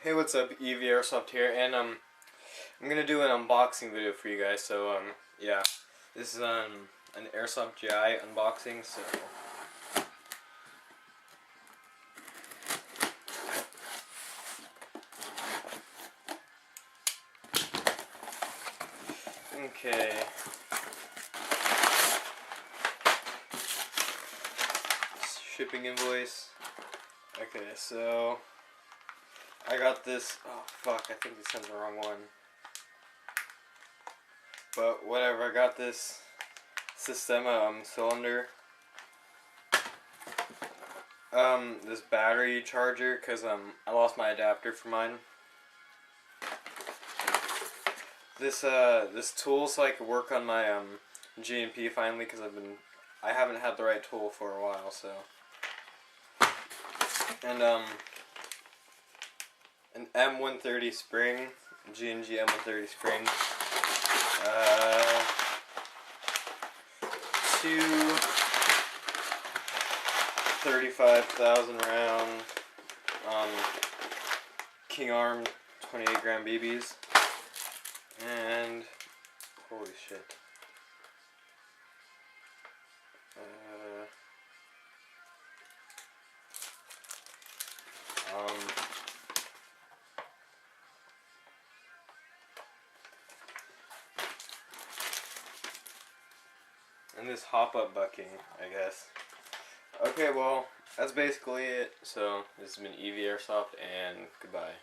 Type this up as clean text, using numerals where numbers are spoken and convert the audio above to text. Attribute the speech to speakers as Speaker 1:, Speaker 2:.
Speaker 1: Hey, what's up? AEG Airsoft here, and I'm gonna do an unboxing video for you guys. So yeah, this is an AirsoftGI unboxing. So okay. Shipping invoice. Okay, so I got this. Oh fuck! I think this is the wrong one. But whatever. I got this Systema cylinder. This battery charger, cause I lost my adapter for mine. This tool so I could work on my G&P finally, cause I haven't had the right tool for a while, so. And an M130 Spring, G&G M130 Spring. Two 35,000 round King Arm 28 gram BBs, and holy shit. And this hop-up bucking, I guess. Okay, well, that's basically it. So, this has been AEG Airsoft, and goodbye.